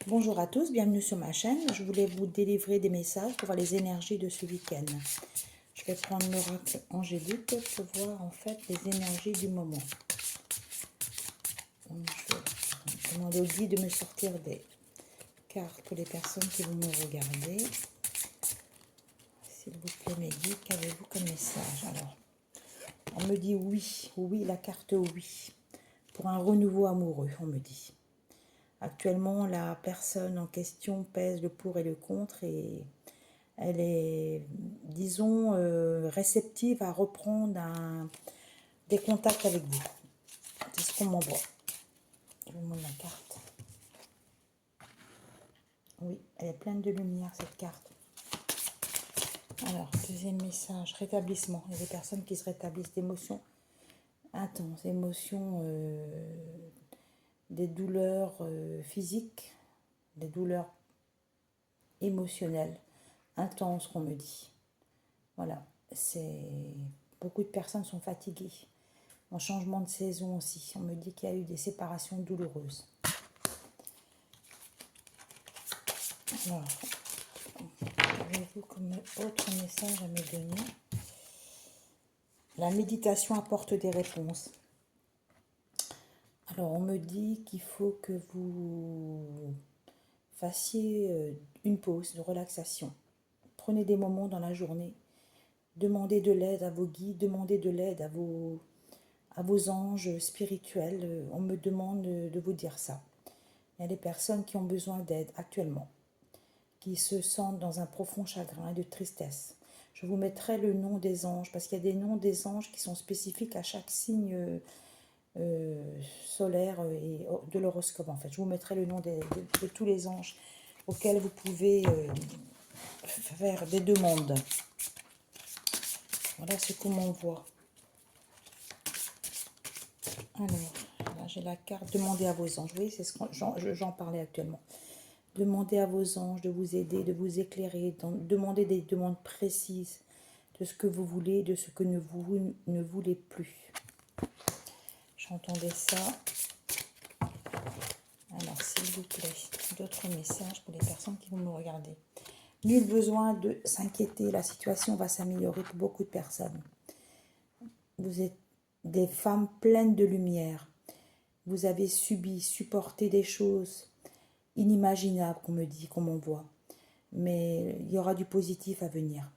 Bonjour à tous, bienvenue sur ma chaîne. Je voulais vous délivrer des messages pour voir les énergies de ce week-end. Je vais prendre l'oracle angélique pour voir en fait les énergies du moment. Donc, je vais demander au guide de me sortir des cartes pour les personnes qui vont me regarder. S'il vous plaît mes guides, qu'avez-vous comme message? Alors, on me dit oui, oui, la carte oui. Pour un renouveau amoureux, on me dit. Actuellement, la personne en question pèse le pour et le contre et elle est, disons, réceptive à reprendre des contacts avec vous. C'est ce qu'on m'envoie. Je vous montre la carte. Oui, elle est pleine de lumière, cette carte. Alors, deuxième message, rétablissement. Il y a des personnes qui se rétablissent d'émotions intenses, émotions, des douleurs physiques, des douleurs émotionnelles, intenses, qu'on me dit. Voilà, beaucoup de personnes sont fatiguées. En changement de saison aussi, on me dit qu'il y a eu des séparations douloureuses. Alors, avez-vous comme autre message à me donner? La méditation apporte des réponses. Alors, on me dit qu'il faut que vous fassiez une pause de relaxation. Prenez des moments dans la journée. Demandez de l'aide à vos guides, demandez de l'aide à vos anges spirituels. On me demande de vous dire ça. Il y a des personnes qui ont besoin d'aide actuellement, qui se sentent dans un profond chagrin et de tristesse. Je vous mettrai le nom des anges, parce qu'il y a des noms des anges qui sont spécifiques à chaque signe solaire et de l'horoscope en fait. Je vous mettrai le nom de tous les anges auxquels vous pouvez faire des demandes. Voilà ce qu'on m'envoie. Alors, là j'ai la carte, demandez à vos anges. Oui, c'est ce que j'en parlais actuellement. Demandez à vos anges de vous aider, de vous éclairer, demandez des demandes précises de ce que vous voulez, de ce que vous ne voulez plus. J'entendais ça. Alors, s'il vous plaît, d'autres messages pour les personnes qui vont me regarder. Nul besoin de s'inquiéter, la situation va s'améliorer pour beaucoup de personnes. Vous êtes des femmes pleines de lumière. Vous avez subi, supporté des choses inimaginables, qu'on me dit, qu'on m'envoie. Mais il y aura du positif à venir.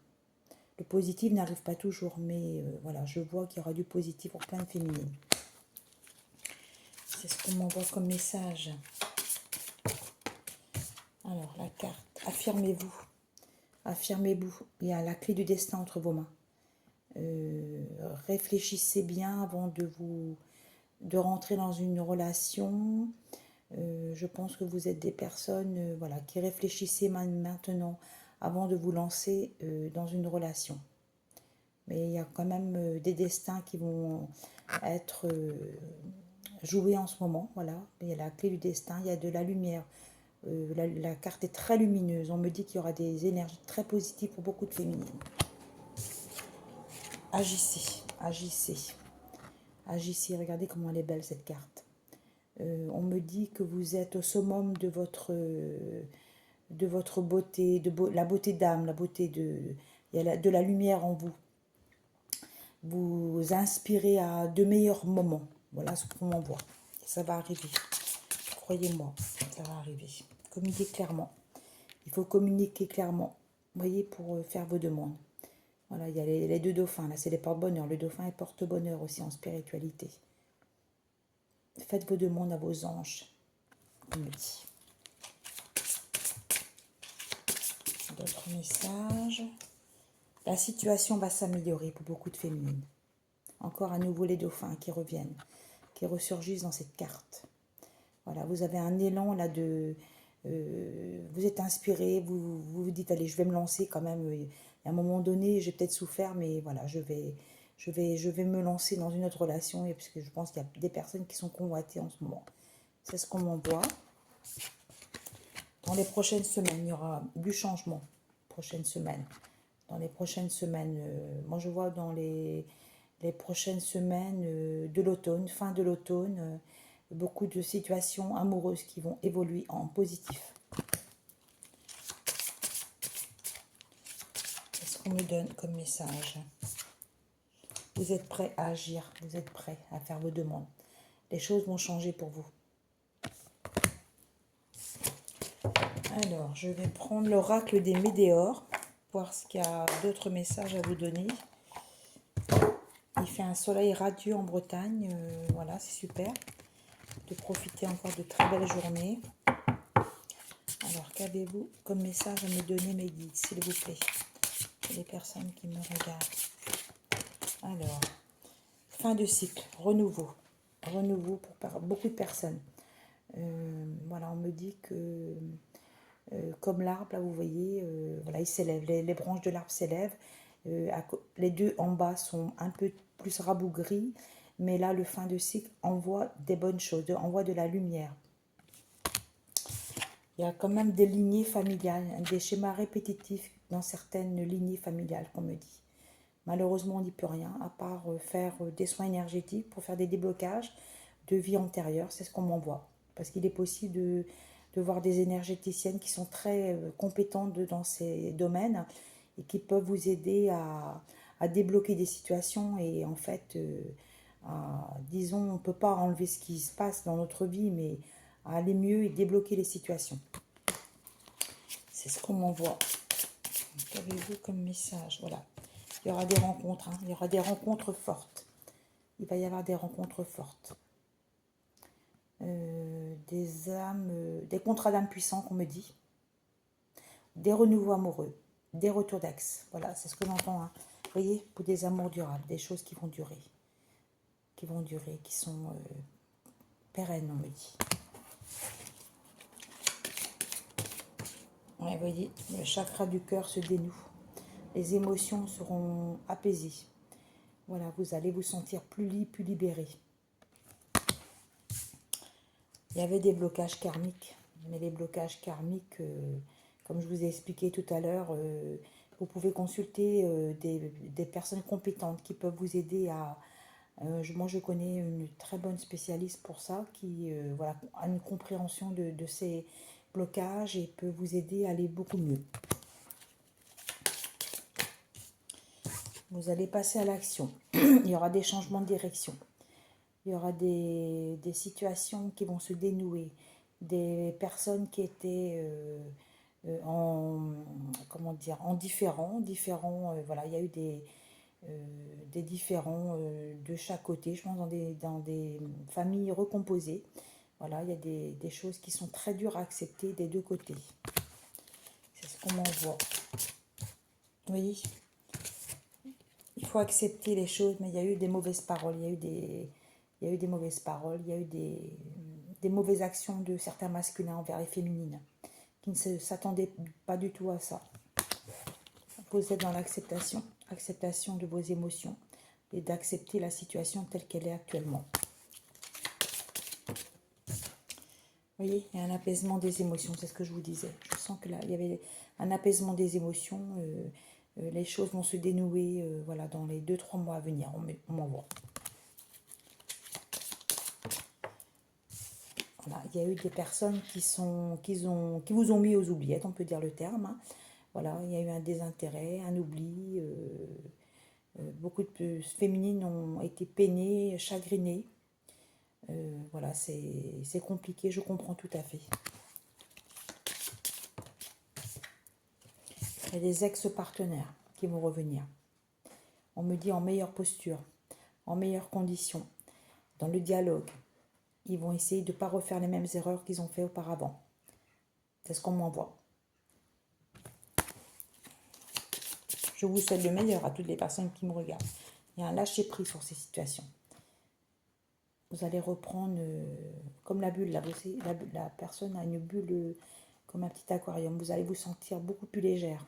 Le positif n'arrive pas toujours, mais voilà, je vois qu'il y aura du positif pour plein de féminines. C'est ce qu'on m'envoie comme message. Alors, la carte, affirmez-vous. Affirmez-vous. Il y a la clé du destin entre vos mains. Réfléchissez bien avant de rentrer dans une relation. Je pense que vous êtes des personnes voilà, qui réfléchissez maintenant avant de vous lancer dans une relation. Mais il y a quand même des destins qui vont être joués en ce moment. Voilà. Il y a la clé du destin, il y a de la lumière. La carte est très lumineuse. On me dit qu'il y aura des énergies très positives pour beaucoup de féminines. Agissez, agissez. Agissez. Regardez comment elle est belle cette carte. On me dit que vous êtes au summum de votre beauté, la beauté d'âme, la beauté il y a de la lumière en vous. Vous inspirez à de meilleurs moments. Voilà ce qu'on m'envoie. Ça va arriver. Croyez-moi, ça va arriver. Communiquez clairement. Il faut communiquer clairement. Vous voyez, pour faire vos demandes. Voilà, il y a les deux dauphins. Là, c'est les porte-bonheur. Le dauphin est porte-bonheur aussi en spiritualité. Faites vos demandes à vos anges. On me dit. D'autres messages. La situation va s'améliorer pour beaucoup de féminines. Encore à nouveau les dauphins qui reviennent, qui ressurgissent dans cette carte. Voilà, vous avez un élan là de... vous êtes inspiré, vous dites, allez, je vais me lancer quand même. À un moment donné, j'ai peut-être souffert, mais voilà, je vais me lancer dans une autre relation, parce que je pense qu'il y a des personnes qui sont convoitées en ce moment. C'est ce qu'on m'envoie. Dans les prochaines semaines, il y aura du changement. Prochaines semaines. Dans les prochaines semaines, moi je vois dans les prochaines semaines de l'automne, fin de l'automne, beaucoup de situations amoureuses qui vont évoluer en positif. Qu'est-ce qu'on me donne comme message? Vous êtes prêts à agir, vous êtes prêts à faire vos demandes. Les choses vont changer pour vous. Alors, je vais prendre l'oracle des météores, voir ce qu'il y a d'autres messages à vous donner. Il fait un soleil radieux en Bretagne, voilà, c'est super. De profiter encore de très belles journées. Alors, qu'avez-vous comme message à me donner, mes guides, s'il vous plaît? Les personnes qui me regardent. Alors, fin de cycle, renouveau. Renouveau pour beaucoup de personnes. Voilà, on me dit que, comme l'arbre, là, vous voyez, voilà, il s'élève. Les branches de l'arbre s'élèvent. Les deux en bas sont un peu plus rabougris. Mais là, le fin de cycle envoie des bonnes choses, envoie de la lumière. Il y a quand même des lignées familiales, des schémas répétitifs dans certaines lignées familiales qu'on me dit. Malheureusement, on n'y peut rien, à part faire des soins énergétiques pour faire des déblocages de vie antérieure. C'est ce qu'on m'envoie. Parce qu'il est possible de voir des énergéticiennes qui sont très compétentes dans ces domaines et qui peuvent vous aider à débloquer des situations. Et en fait, disons, on ne peut pas enlever ce qui se passe dans notre vie, mais à aller mieux et débloquer les situations. C'est ce qu'on m'envoie. Qu'avez-vous comme message? Voilà. Il y aura des rencontres. Hein. Il y aura des rencontres fortes. Il va y avoir des rencontres fortes. Des âmes, des contrats d'âmes puissants qu'on me dit. Des renouveaux amoureux. Des retours d'ex. Voilà, c'est ce que j'entends. Hein. Vous voyez, pour des amours durables. Des choses qui vont durer. Qui sont pérennes, on me dit. Ouais, vous voyez, le chakra du cœur se dénoue. Les émotions seront apaisées. Voilà, vous allez vous sentir plus libre, plus libéré. Il y avait des blocages karmiques. Mais les blocages karmiques, comme je vous ai expliqué tout à l'heure, vous pouvez consulter des personnes compétentes qui peuvent vous aider à... moi, je connais une très bonne spécialiste pour ça, qui voilà, a une compréhension de ces blocages et peut vous aider à aller beaucoup mieux. Vous allez passer à l'action. Il y aura des changements de direction. Il y aura des situations qui vont se dénouer. Des personnes qui étaient en différents. Voilà, il y a eu des différends de chaque côté, je pense, dans des familles recomposées. Voilà, il y a des choses qui sont très dures à accepter des deux côtés. C'est ce qu'on m'envoie. Vous voyez ? Il faut accepter les choses, mais il y a eu des mauvaises paroles, il y a eu des mauvaises paroles, il y a eu des mauvaises actions de certains masculins envers les féminines, qui ne s'attendaient pas du tout à ça. Vous êtes dans l'acceptation, acceptation de vos émotions et d'accepter la situation telle qu'elle est actuellement. Vous voyez, il y a un apaisement des émotions, c'est ce que je vous disais. Je sens que là, il y avait un apaisement des émotions. Les choses vont se dénouer voilà, dans les 2-3 mois à venir. On m'envoie. Voilà, il y a eu des personnes qui vous ont mis aux oubliettes, on peut dire le terme. Hein. Voilà, il y a eu un désintérêt, un oubli. Beaucoup de féminines ont été peinées, chagrinées. Voilà, c'est compliqué, je comprends tout à fait. Il y a des ex-partenaires qui vont revenir. On me dit en meilleure posture, en meilleures conditions, dans le dialogue. Ils vont essayer de ne pas refaire les mêmes erreurs qu'ils ont fait auparavant. C'est ce qu'on m'envoie. Je vous souhaite le meilleur à toutes les personnes qui me regardent. Il y a un lâcher-prise sur ces situations. Vous allez reprendre comme la bulle. Là, la personne a une bulle comme un petit aquarium. Vous allez vous sentir beaucoup plus légère.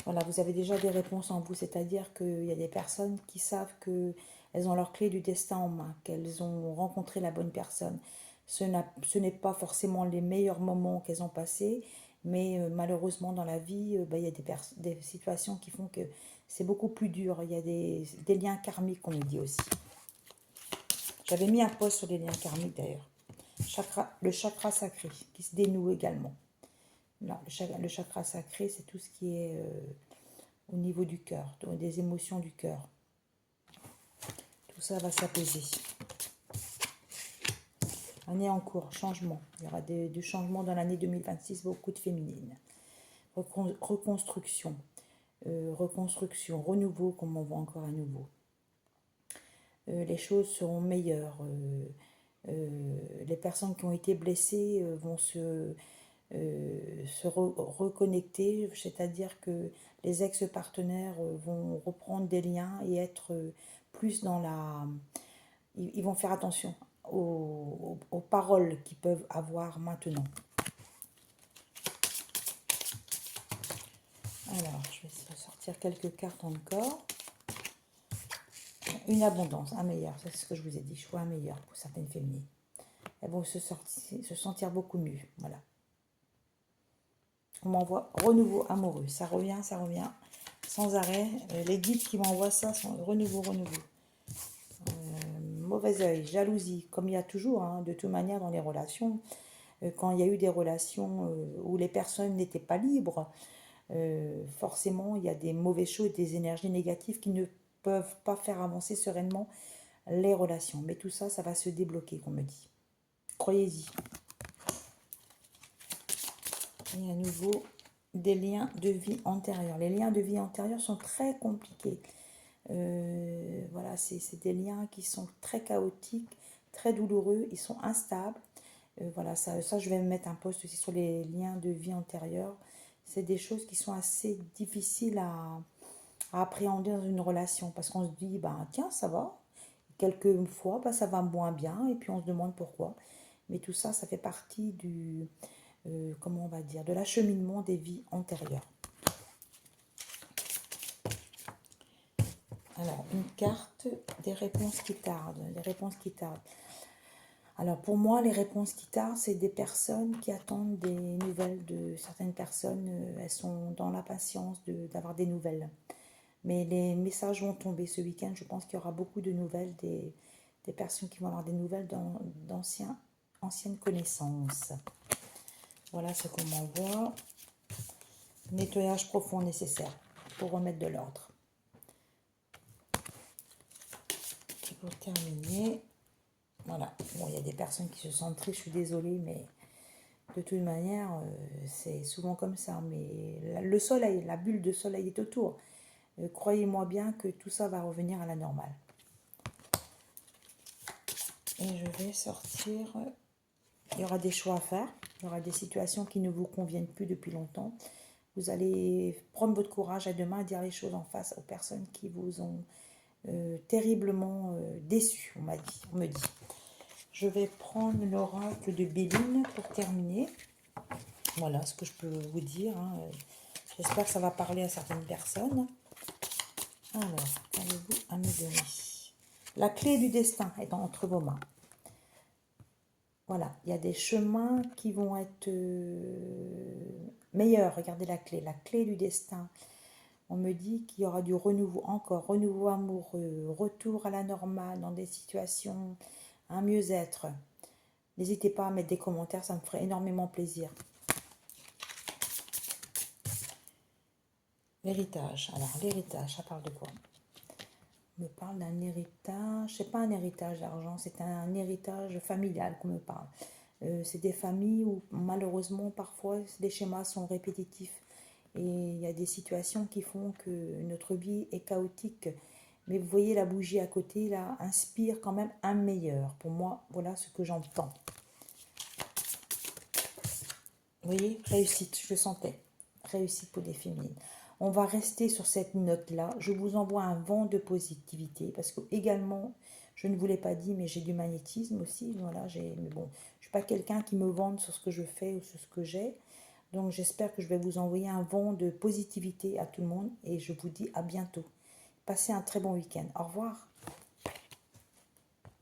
Voilà, vous avez déjà des réponses en vous. C'est-à-dire qu'il y a des personnes qui savent qu'elles ont leur clé du destin en main, qu'elles ont rencontré la bonne personne. Ce n'est pas forcément les meilleurs moments qu'elles ont passés, mais malheureusement dans la vie, il y a des situations qui font que c'est beaucoup plus dur. Il y a des liens karmiques, on me dit aussi. J'avais mis un post sur les liens karmiques d'ailleurs. Le chakra sacré qui se dénoue également. Là, le chakra sacré, c'est tout ce qui est au niveau du cœur, des émotions du cœur. Tout ça va s'apaiser. Année en cours, changement. Il y aura du changement dans l'année 2026, beaucoup de féminine. Reconstruction. Reconstruction, renouveau, comme on voit encore à nouveau. Les choses seront meilleures. Les personnes qui ont été blessées vont se reconnecter, c'est-à-dire que les ex-partenaires vont reprendre des liens et être plus dans la... Ils vont faire attention aux paroles qu'ils peuvent avoir maintenant. Alors, je vais sortir quelques cartes encore. Une abondance, un meilleur, c'est ce que je vous ai dit, je vois un meilleur pour certaines féminines. Elles vont se sentir beaucoup mieux, voilà. On m'envoie renouveau amoureux, ça revient sans arrêt. Les guides qui m'envoient ça sont renouveau. Mauvais œil, jalousie, comme il y a toujours, hein, de toute manière dans les relations. Quand il y a eu des relations où les personnes n'étaient pas libres, forcément il y a des mauvaises choses, des énergies négatives qui ne peuvent pas faire avancer sereinement les relations. Mais tout ça, ça va se débloquer, qu'on me dit. Croyez-y. Et à nouveau, des liens de vie antérieurs. Les liens de vie antérieurs sont très compliqués. Voilà, c'est des liens qui sont très chaotiques, très douloureux, ils sont instables. Voilà, ça, je vais me mettre un post aussi sur les liens de vie antérieurs. C'est des choses qui sont assez difficiles à appréhender dans une relation, parce qu'on se dit, ben tiens, ça va. Quelques fois, ben, ça va moins bien, et puis on se demande pourquoi. Mais tout ça, ça fait partie du, comment on va dire, de l'acheminement des vies antérieures. Alors, une carte des réponses qui tardent. Les réponses qui tardent. Alors, pour moi, les réponses qui tardent, c'est des personnes qui attendent des nouvelles de certaines personnes. Elles sont dans l'impatience d'avoir des nouvelles. Mais les messages vont tomber ce week-end. Je pense qu'il y aura beaucoup de nouvelles, des personnes qui vont avoir des nouvelles anciennes connaissances. Voilà ce qu'on m'envoie. Nettoyage profond nécessaire pour remettre de l'ordre. Et pour terminer, voilà. Bon, il y a des personnes qui se sentent tristes, je suis désolée, mais de toute manière, c'est souvent comme ça. Mais le soleil, la bulle de soleil est autour. Croyez-moi bien que tout ça va revenir à la normale. Et je vais sortir. Il y aura des choix à faire. Il y aura des situations qui ne vous conviennent plus depuis longtemps. Vous allez prendre votre courage à deux mains et dire les choses en face aux personnes qui vous ont terriblement déçu, on me dit. Je vais prendre l'oracle de Béline pour terminer. Voilà ce que je peux vous dire. Hein. J'espère que ça va parler à certaines personnes. Alors, qu'avez-vous à me donner? La clé du destin est entre vos mains. Voilà, il y a des chemins qui vont être meilleurs. Regardez la clé du destin. On me dit qu'il y aura du renouveau encore, renouveau amoureux, retour à la normale dans des situations, un mieux-être. N'hésitez pas à mettre des commentaires, ça me ferait énormément plaisir. L'héritage. Alors, l'héritage, ça parle de quoi? On me parle d'un héritage. C'est pas un héritage d'argent, c'est un héritage familial qu'on me parle. C'est des familles où, malheureusement, parfois, les schémas sont répétitifs. Et il y a des situations qui font que notre vie est chaotique. Mais vous voyez, la bougie à côté, là, inspire quand même un meilleur. Pour moi, voilà ce que j'entends. Vous voyez, réussite, je le sentais. Réussite pour des féminines. On va rester sur cette note-là. Je vous envoie un vent de positivité parce que également, je ne vous l'ai pas dit, mais j'ai du magnétisme aussi. Voilà, mais bon, je ne suis pas quelqu'un qui me vante sur ce que je fais ou sur ce que j'ai. Donc, j'espère que je vais vous envoyer un vent de positivité à tout le monde et je vous dis à bientôt. Passez un très bon week-end. Au revoir.